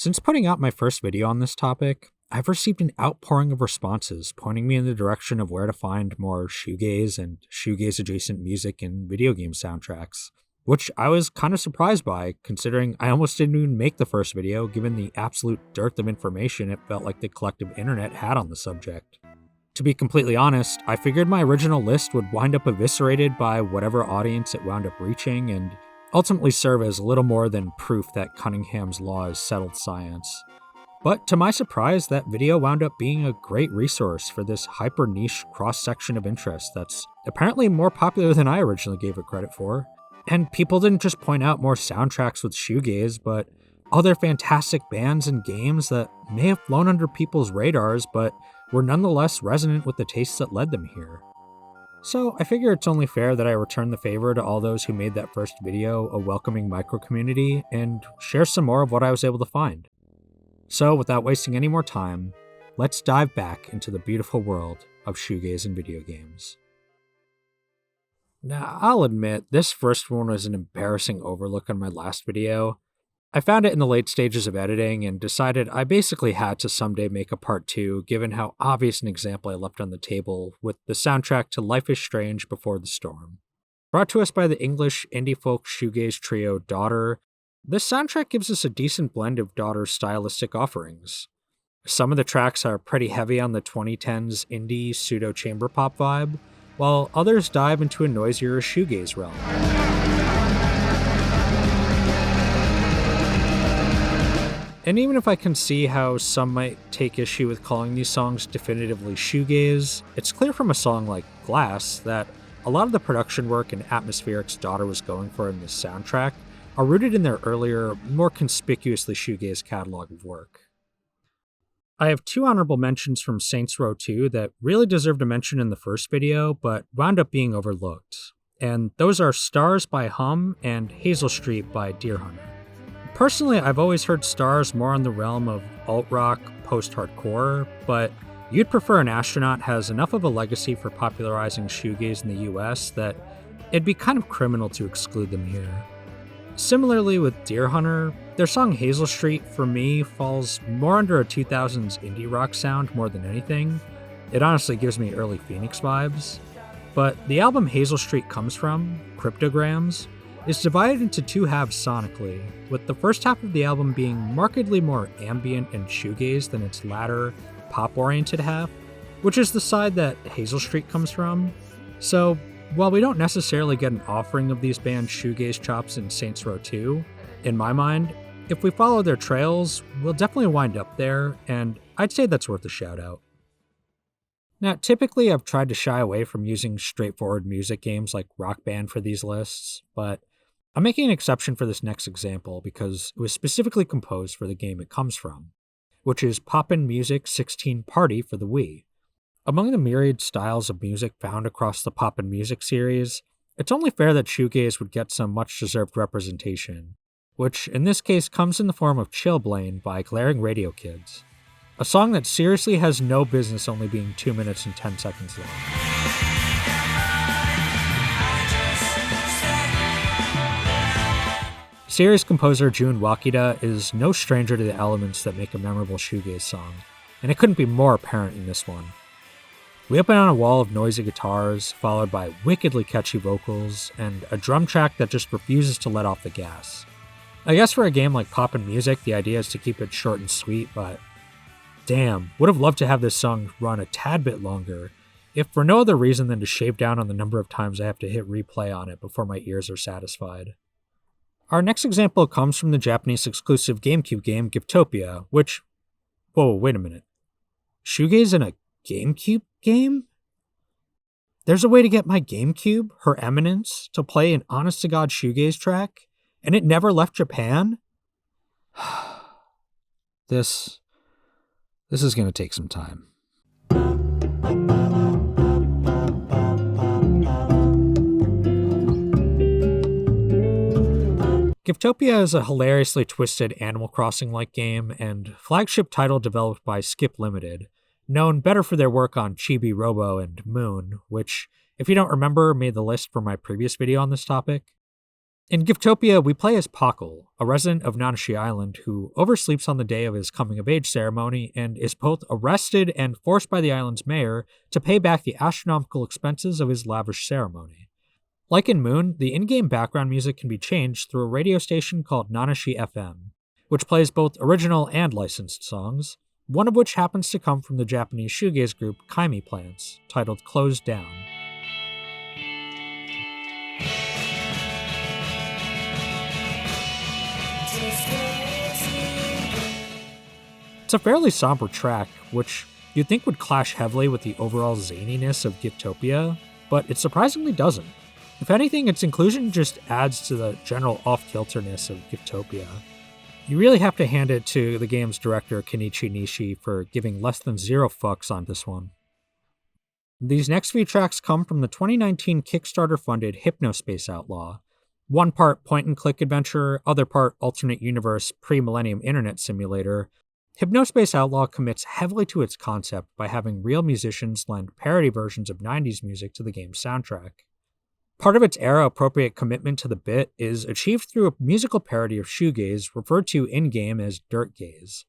Since putting out my first video on this topic, I've received an outpouring of responses pointing me in the direction of where to find more shoegaze and shoegaze-adjacent music in video game soundtracks, which I was kind of surprised by, considering I almost didn't even make the first video given the absolute dearth of information it felt like the collective internet had on the subject. To be completely honest, I figured my original list would wind up eviscerated by whatever audience it wound up reaching and ultimately serve as little more than proof that Cunningham's law is settled science. But to my surprise, that video wound up being a great resource for this hyper-niche cross-section of interest that's apparently more popular than I originally gave it credit for. And people didn't just point out more soundtracks with shoegaze, but other fantastic bands and games that may have flown under people's radars, but were nonetheless resonant with the tastes that led them here. So I figure it's only fair that I return the favor to all those who made that first video a welcoming micro-community and share some more of what I was able to find. So without wasting any more time, let's dive back into the beautiful world of shoegaze and video games. Now, I'll admit, this first one was an embarrassing overlook on my last video. I found it in the late stages of editing and decided I basically had to someday make a part 2 given how obvious an example I left on the table with the soundtrack to Life is Strange Before the Storm. Brought to us by the English indie folk shoegaze trio Daughter, this soundtrack gives us a decent blend of Daughter's stylistic offerings. Some of the tracks are pretty heavy on the 2010s indie pseudo-chamber pop vibe, while others dive into a noisier shoegaze realm. And even if I can see how some might take issue with calling these songs definitively shoegaze, it's clear from a song like Glass that a lot of the production work and atmospherics Daughter was going for in this soundtrack are rooted in their earlier, more conspicuously shoegaze catalog of work. I have 2 honorable mentions from Saints Row 2 that really deserved a mention in the first video, but wound up being overlooked. And those are Stars by Hum and Hazel Street by Deerhunter. Personally, I've always heard Stars more in the realm of alt-rock, post-hardcore, but You'd Prefer an Astronaut has enough of a legacy for popularizing shoegaze in the US that it'd be kind of criminal to exclude them here. Similarly with Deerhunter, their song Hazel Street, for me, falls more under a 2000s indie rock sound more than anything. It honestly gives me early Phoenix vibes. But the album Hazel Street comes from, Cryptograms, is divided into 2 halves sonically, with the first half of the album being markedly more ambient and shoegaze than its latter, pop-oriented half, which is the side that Hazel Street comes from. So, while we don't necessarily get an offering of these bands' shoegaze chops in Saints Row 2, in my mind, if we follow their trails, we'll definitely wind up there, and I'd say that's worth a shout out. Now, typically I've tried to shy away from using straightforward music games like Rock Band for these lists, but I'm making an exception for this next example because it was specifically composed for the game it comes from, which is Poppin' Music 16 Party for the Wii. Among the myriad styles of music found across the Poppin' Music series, it's only fair that shoegaze would get some much-deserved representation, which in this case comes in the form of Chillblain by Glaring Radio Kids, a song that seriously has no business only being 2 minutes and 10 seconds long. Series composer Jun Wakita is no stranger to the elements that make a memorable shoegaze song, and it couldn't be more apparent in this one. We open on a wall of noisy guitars, followed by wickedly catchy vocals, and a drum track that just refuses to let off the gas. I guess for a game like Poppin' Music, the idea is to keep it short and sweet, but damn, would have loved to have this song run a tad bit longer, if for no other reason than to shave down on the number of times I have to hit replay on it before my ears are satisfied. Our next example comes from the Japanese exclusive GameCube game Giftopia, which... Whoa, wait a minute. Shoegaze in a GameCube game? There's a way to get my GameCube, Her Eminence, to play an honest-to-God shoegaze track, and it never left Japan? This is going to take some time. Giftopia is a hilariously twisted Animal Crossing-like game and flagship title developed by Skip Limited, known better for their work on Chibi Robo and Moon, which, if you don't remember, made the list for my previous video on this topic. In Giftopia, we play as Pakal, a resident of Nanashi Island who oversleeps on the day of his coming-of-age ceremony and is both arrested and forced by the island's mayor to pay back the astronomical expenses of his lavish ceremony. Like in Moon, the in-game background music can be changed through a radio station called Nanashi FM, which plays both original and licensed songs, one of which happens to come from the Japanese shoegaze group Kimi Plants, titled Closed Down. It's a fairly somber track, which you'd think would clash heavily with the overall zaniness of Giftopia, but it surprisingly doesn't. If anything, its inclusion just adds to the general off-kilterness of Giftopia. You really have to hand it to the game's director Kenichi Nishi for giving less than zero fucks on this one. These next few tracks come from the 2019 Kickstarter-funded Hypnospace Outlaw, one part point-and-click adventure, other part alternate universe pre-millennium internet simulator. Hypnospace Outlaw commits heavily to its concept by having real musicians lend parody versions of 90s music to the game's soundtrack. Part of its era-appropriate commitment to the bit is achieved through a musical parody of shoegaze referred to in-game as dirtgaze.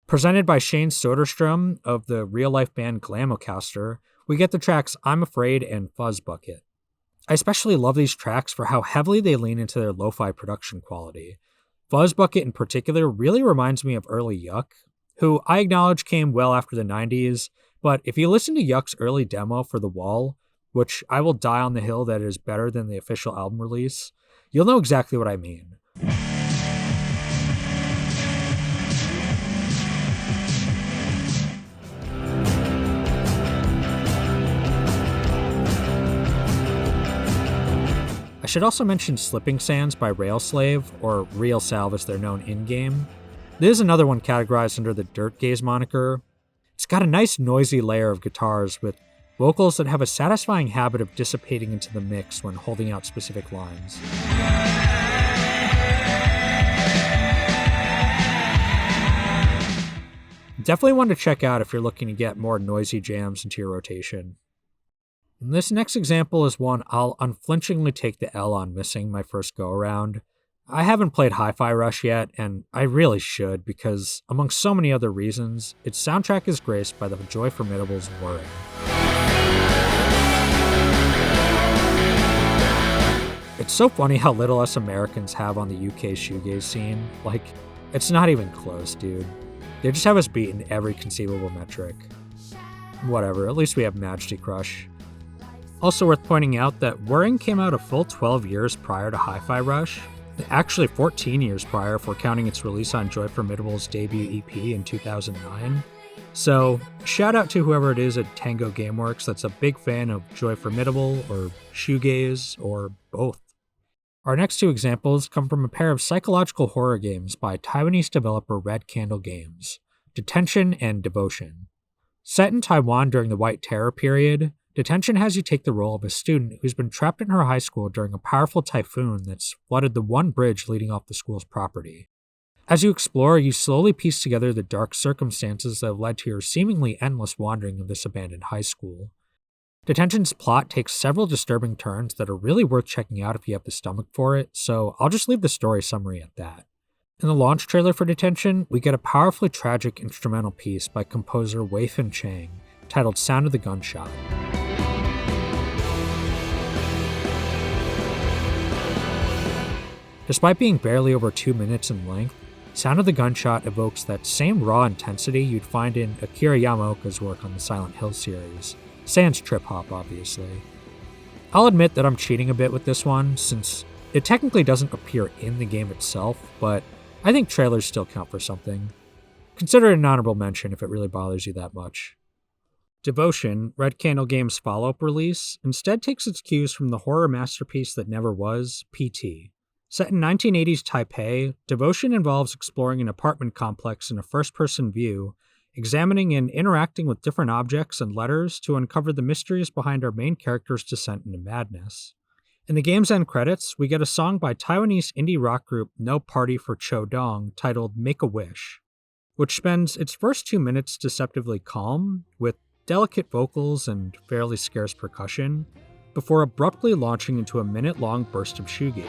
Presented by Shane Soderstrom of the real-life band Glamocaster, we get the tracks I'm Afraid and Fuzzbucket. I especially love these tracks for how heavily they lean into their lo-fi production quality. Fuzzbucket in particular really reminds me of early Yuck, who I acknowledge came well after the 90s, but if you listen to Yuck's early demo for The Wall, which I will die on the hill that it is better than the official album release, you'll know exactly what I mean. I should also mention Slipping Sands by Railslave, or realsalve as they're known in-game. This is another one categorized under the dirtgaze moniker. It's got a nice noisy layer of guitars with vocals that have a satisfying habit of dissipating into the mix when holding out specific lines. Definitely one to check out if you're looking to get more noisy jams into your rotation. And this next example is one I'll unflinchingly take the L on missing my first go-around. I haven't played Hi-Fi Rush yet, and I really should because, among so many other reasons, its soundtrack is graced by the Joy Formidable's whirring. It's so funny how little us Americans have on the UK shoegaze scene. Like, it's not even close, dude. They just have us beat in every conceivable metric. Whatever, at least we have Majesty Crush. Also worth pointing out that Whirring came out a full 12 years prior to Hi-Fi Rush, actually 14 years prior if we're counting its release on Joy Formidable's debut EP in 2009. So, shout out to whoever it is at Tango Gameworks that's a big fan of Joy Formidable or Shoegaze or both. Our next two examples come from a pair of psychological horror games by Taiwanese developer Red Candle Games, Detention and Devotion. Set in Taiwan during the White Terror period, Detention has you take the role of a student who's been trapped in her high school during a powerful typhoon that's flooded the one bridge leading off the school's property. As you explore, you slowly piece together the dark circumstances that have led to your seemingly endless wandering of this abandoned high school. Detention's plot takes several disturbing turns that are really worth checking out if you have the stomach for it, so I'll just leave the story summary at that. In the launch trailer for Detention, we get a powerfully tragic instrumental piece by composer Weifan Chang, titled Sound of the Gunshot. Despite being barely over 2 minutes in length, Sound of the Gunshot evokes that same raw intensity you'd find in Akira Yamaoka's work on the Silent Hill series, sans trip-hop obviously. I'll admit that I'm cheating a bit with this one, since it technically doesn't appear in the game itself, but I think trailers still count for something. Consider it an honorable mention if it really bothers you that much. Devotion, Red Candle Games' follow-up release, instead takes its cues from the horror masterpiece that never was, PT. Set in 1980s Taipei, Devotion involves exploring an apartment complex in a first-person view, examining and interacting with different objects and letters to uncover the mysteries behind our main character's descent into madness. In the game's end credits, we get a song by Taiwanese indie rock group No Party for Cho Dong titled Make a Wish, which spends its first 2 minutes deceptively calm, with delicate vocals and fairly scarce percussion, before abruptly launching into a minute-long burst of shoegaze.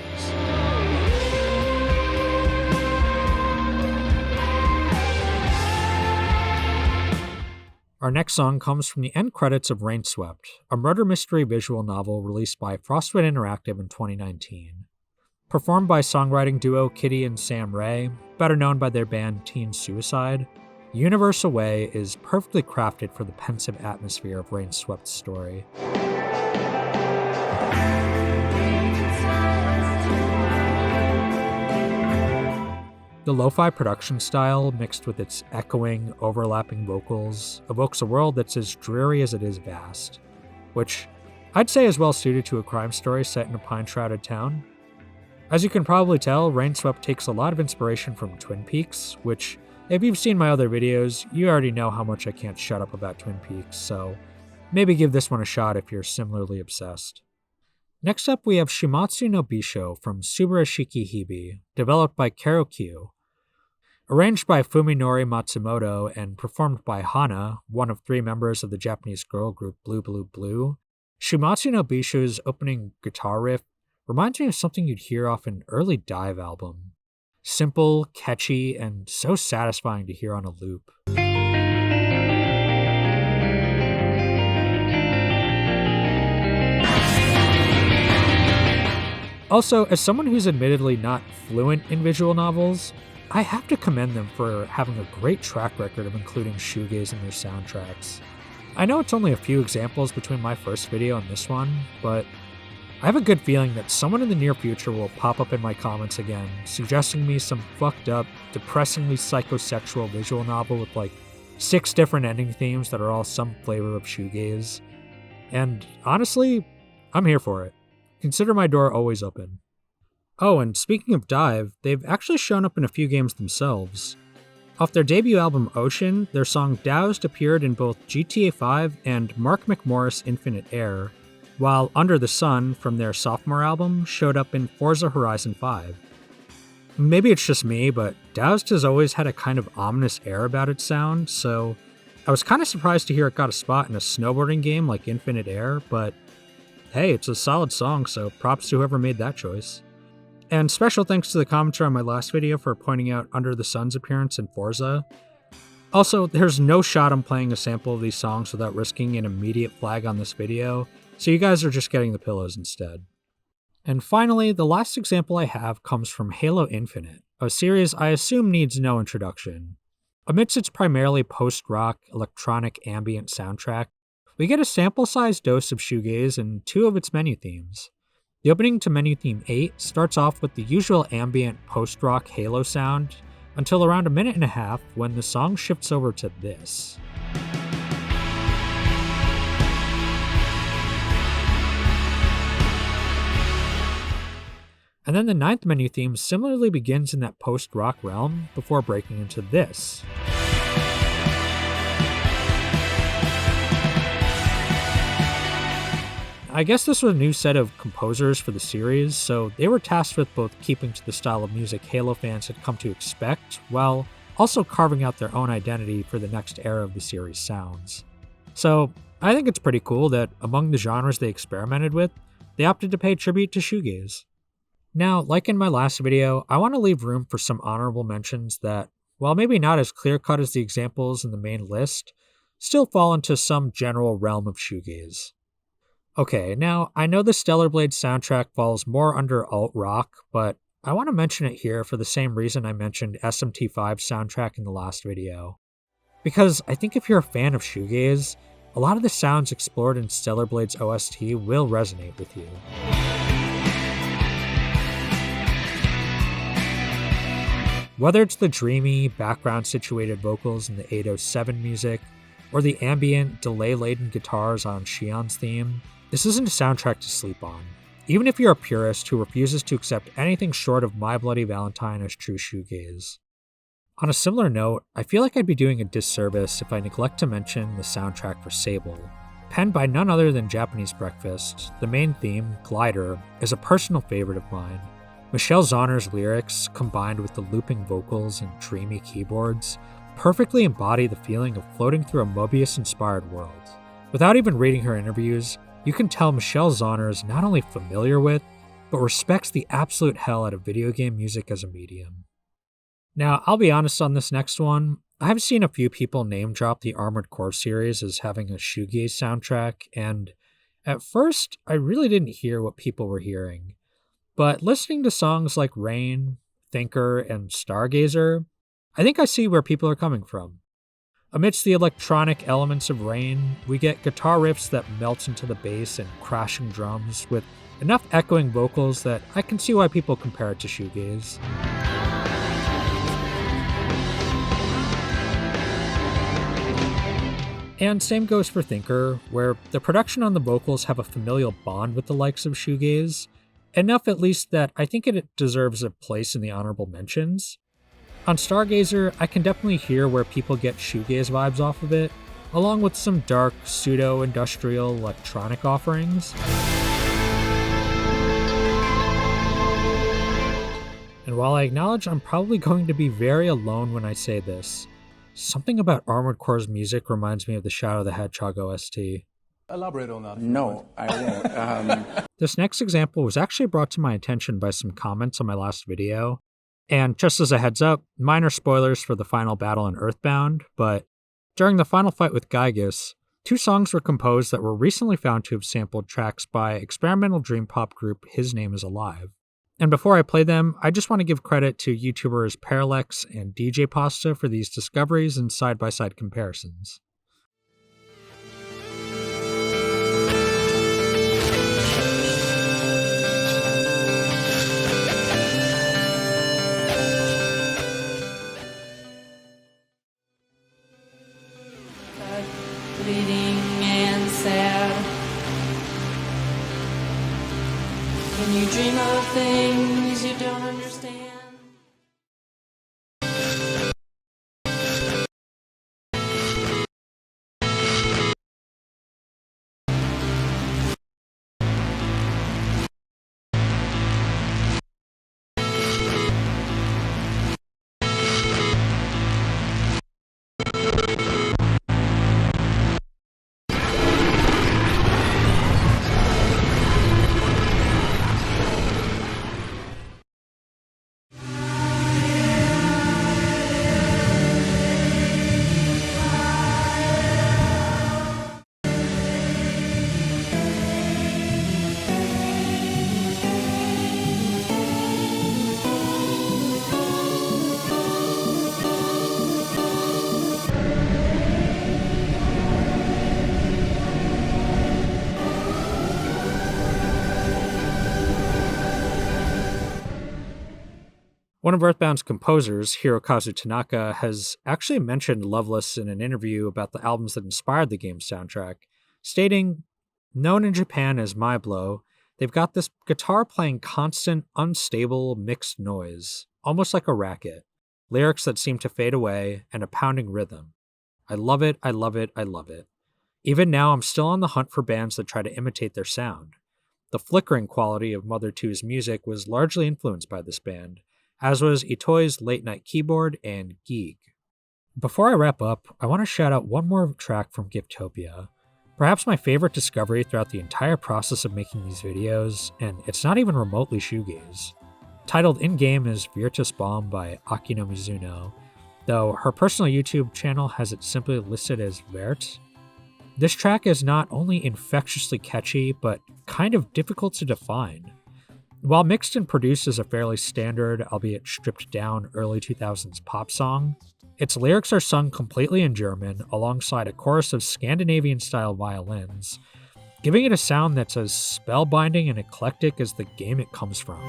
Our next song comes from the end credits of Rain Swept, a murder mystery visual novel released by Frostwood Interactive in 2019. Performed by songwriting duo Kitty and Sam Ray, better known by their band Teen Suicide, Universal Way is perfectly crafted for the pensive atmosphere of Rain Swept's story. The lo-fi production style, mixed with its echoing, overlapping vocals, evokes a world that's as dreary as it is vast, which I'd say is well suited to a crime story set in a pine-shrouded town. As you can probably tell, Rain Swept takes a lot of inspiration from Twin Peaks, which, if you've seen my other videos, you already know how much I can't shut up about Twin Peaks, so maybe give this one a shot if you're similarly obsessed. Next up, we have Shuumatsu no Bishou from Subarashiki Hibi, developed by KaroQ. Arranged by Fuminori Matsumoto and performed by Hana, one of 3 members of the Japanese girl group Blue Blue Blue, Shuumatsu no Bishou's opening guitar riff reminds me of something you'd hear off an early Dive album. Simple, catchy, and so satisfying to hear on a loop. Also, as someone who's admittedly not fluent in visual novels, I have to commend them for having a great track record of including shoegaze in their soundtracks. I know it's only a few examples between my first video and this one, but I have a good feeling that someone in the near future will pop up in my comments again, suggesting me some fucked up, depressingly psychosexual visual novel with like 6 different ending themes that are all some flavor of shoegaze. And honestly, I'm here for it. Consider my door always open. Oh, and speaking of Dive, they've actually shown up in a few games themselves. Off their debut album Ocean, their song Doused appeared in both GTA V and Mark McMorris Infinite Air, while Under the Sun from their sophomore album showed up in Forza Horizon 5. Maybe it's just me, but Doused has always had a kind of ominous air about its sound, so I was kind of surprised to hear it got a spot in a snowboarding game like Infinite Air, but hey, it's a solid song, so props to whoever made that choice. And special thanks to the commenter on my last video for pointing out Under the Sun's appearance in Forza. Also, there's no shot I'm playing a sample of these songs without risking an immediate flag on this video, so you guys are just getting the pillows instead. And finally, the last example I have comes from Halo Infinite, a series I assume needs no introduction. Amidst its primarily post-rock, electronic ambient soundtrack, we get a sample-sized dose of shoegaze in 2 of its menu themes. The opening to menu theme 8 starts off with the usual ambient post-rock Halo sound until around a minute and a half when the song shifts over to this. And then the 9th menu theme similarly begins in that post-rock realm before breaking into this. I guess this was a new set of composers for the series, so they were tasked with both keeping to the style of music Halo fans had come to expect, while also carving out their own identity for the next era of the series' sounds. So, I think it's pretty cool that among the genres they experimented with, they opted to pay tribute to shoegaze. Now, like in my last video, I want to leave room for some honorable mentions that, while maybe not as clear-cut as the examples in the main list, still fall into some general realm of shoegaze. Okay, now, I know the Stellar Blade soundtrack falls more under alt-rock, but I want to mention it here for the same reason I mentioned SMT5's soundtrack in the last video. Because I think if you're a fan of shoegaze, a lot of the sounds explored in Stellar Blade's OST will resonate with you. Whether it's the dreamy, background-situated vocals in the 807 music, or the ambient, delay-laden guitars on Shion's theme, this isn't a soundtrack to sleep on, even if you're a purist who refuses to accept anything short of My Bloody Valentine as true shoegaze. On a similar note, I feel like I'd be doing a disservice if I neglect to mention the soundtrack for Sable. Penned by none other than Japanese Breakfast, the main theme, Glider, is a personal favorite of mine. Michelle Zauner's lyrics, combined with the looping vocals and dreamy keyboards, perfectly embody the feeling of floating through a Mobius-inspired world. Without even reading her interviews, You can tell Michelle Zauner is not only familiar with, but respects the absolute hell out of video game music as a medium. Now, I'll be honest on this next one. I've seen a few people name drop the Armored Core series as having a shoegaze soundtrack, and at first, I really didn't hear what people were hearing. But listening to songs like Rain, Thinker, and Stargazer, I think I see where people are coming from. Amidst the electronic elements of Rain, we get guitar riffs that melt into the bass and crashing drums with enough echoing vocals that I can see why people compare it to shoegaze. And same goes for Thinker, where the production on the vocals have a familial bond with the likes of shoegaze, enough at least that I think it deserves a place in the honorable mentions. On Stargazer, I can definitely hear where people get shoegaze vibes off of it, along with some dark, pseudo-industrial electronic offerings. And while I acknowledge I'm probably going to be very alone when I say this, something about Armored Core's music reminds me of the Shadow the Hedgehog OST. Elaborate on that. No, I won't. This next example was actually brought to my attention by some comments on my last video. And just as a heads up, minor spoilers for the final battle in Earthbound, but during the final fight with Gygus, 2 songs were composed that were recently found to have sampled tracks by experimental dreampop group His Name Is Alive. And before I play them, I just want to give credit to YouTubers Parallax and DJ Pasta for these discoveries and side-by-side comparisons. Bleeding and sad. When you dream of things you don't understand. One of Earthbound's composers, Hirokazu Tanaka, has actually mentioned Loveless in an interview about the albums that inspired the game's soundtrack, stating, "Known in Japan as My Blow, they've got this guitar playing constant, unstable, mixed noise, almost like a racket, lyrics that seem to fade away, and a pounding rhythm. I love it, I love it, I love it. Even now, I'm still on the hunt for bands that try to imitate their sound. The flickering quality of Mother 2's music was largely influenced by this band, as was Itoi's Late Night Keyboard and Geek." Before I wrap up, I want to shout out one more track from Giftopia. Perhaps my favorite discovery throughout the entire process of making these videos, and it's not even remotely shoegaze. Titled in-game as Virtus Bomb by Akino Mizuno, though her personal YouTube channel has it simply listed as Vert. This track is not only infectiously catchy, but kind of difficult to define. While mixed and produced as a fairly standard, albeit stripped down, early 2000s pop song, its lyrics are sung completely in German alongside a chorus of Scandinavian-style violins, giving it a sound that's as spellbinding and eclectic as the game it comes from.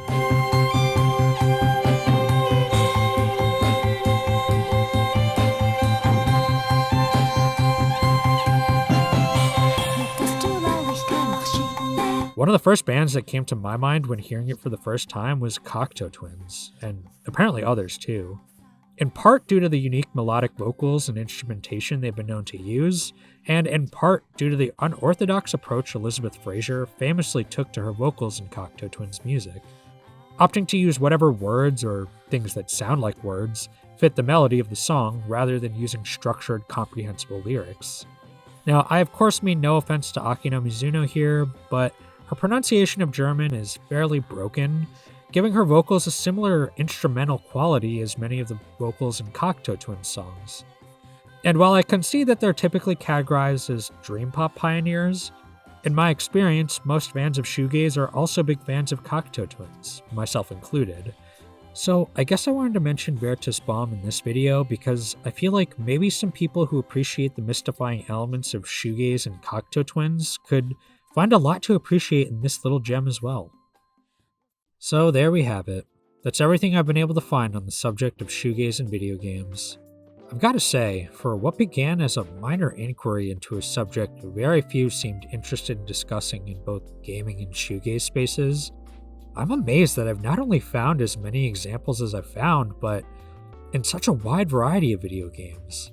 One of the first bands that came to my mind when hearing it for the first time was Cocteau Twins, and apparently others too. In part due to the unique melodic vocals and instrumentation they've been known to use, and in part due to the unorthodox approach Elizabeth Fraser famously took to her vocals in Cocteau Twins' music, opting to use whatever words, or things that sound like words, fit the melody of the song rather than using structured, comprehensible lyrics. Now, I of course mean no offense to Akino Mizuno here, but her pronunciation of German is fairly broken, giving her vocals a similar instrumental quality as many of the vocals in Cocteau Twins songs. And while I concede that they're typically categorized as dreampop pioneers, in my experience, most fans of shoegaze are also big fans of Cocteau Twins, myself included. So I guess I wanted to mention Vertus Baum in this video because I feel like maybe some people who appreciate the mystifying elements of shoegaze and Cocteau Twins could find a lot to appreciate in this little gem as well. So there we have it. That's everything I've been able to find on the subject of shoegaze and video games. I've got to say, for what began as a minor inquiry into a subject very few seemed interested in discussing in both gaming and shoegaze spaces, I'm amazed that I've not only found as many examples as I've found, but in such a wide variety of video games.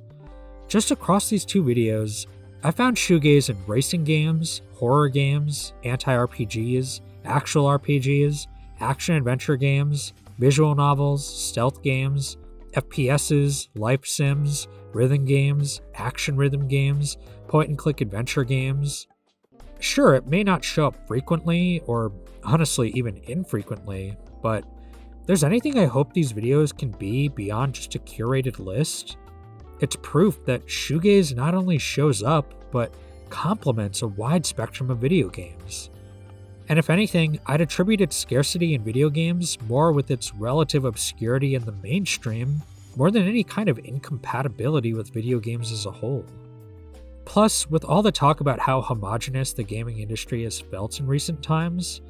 Just across these two videos, I found shoegaze in racing games, horror games, anti-RPGs, actual RPGs, action-adventure games, visual novels, stealth games, FPSs, life sims, rhythm games, action rhythm games, point-and-click adventure games. Sure, it may not show up frequently, or honestly even infrequently, but if there's anything I hope these videos can be beyond just a curated list, it's proof that shoegaze not only shows up, but complements a wide spectrum of video games. And if anything, I'd attribute its scarcity in video games more with its relative obscurity in the mainstream, more than any kind of incompatibility with video games as a whole. Plus, with all the talk about how homogenous the gaming industry has felt in recent times,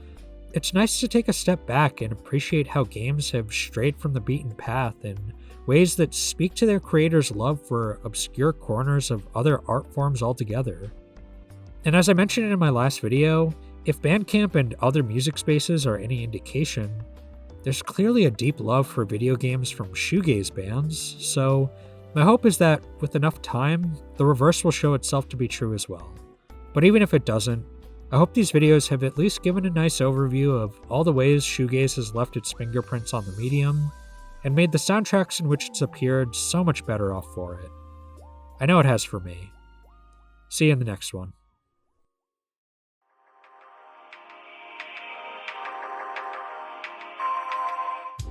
it's nice to take a step back and appreciate how games have strayed from the beaten path in ways that speak to their creators' love for obscure corners of other art forms altogether. And as I mentioned in my last video, if Bandcamp and other music spaces are any indication, there's clearly a deep love for video games from shoegaze bands, so my hope is that with enough time, the reverse will show itself to be true as well. But even if it doesn't, I hope these videos have at least given a nice overview of all the ways shoegaze has left its fingerprints on the medium, and made the soundtracks in which it's appeared so much better off for it. I know it has for me. See you in the next one.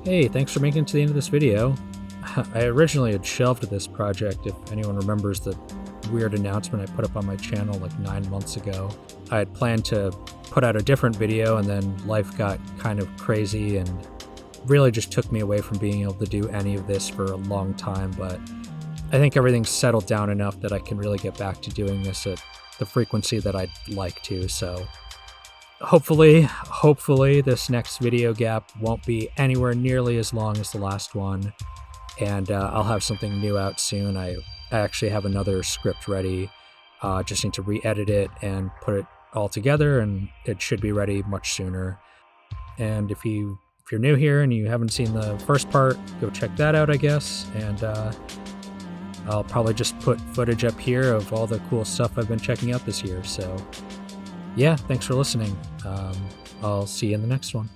Hey, thanks for making it to the end of this video. I originally had shelved this project, if anyone remembers the weird announcement I put up on my channel like 9 months ago. I had planned to put out a different video, and then life got kind of crazy and really just took me away from being able to do any of this for a long time, but I think everything's settled down enough that I can really get back to doing this at the frequency that I'd like to, so hopefully this next video gap won't be anywhere nearly as long as the last one, and I'll have something new out soon. I actually have another script ready, just need to re-edit it and put it all together, and it should be ready much sooner. And if you're new here and you haven't seen the first part, go check that out, I guess, and I'll probably just put footage up here of all the cool stuff I've been checking out this year. So yeah, thanks for listening. I'll see you in the next one.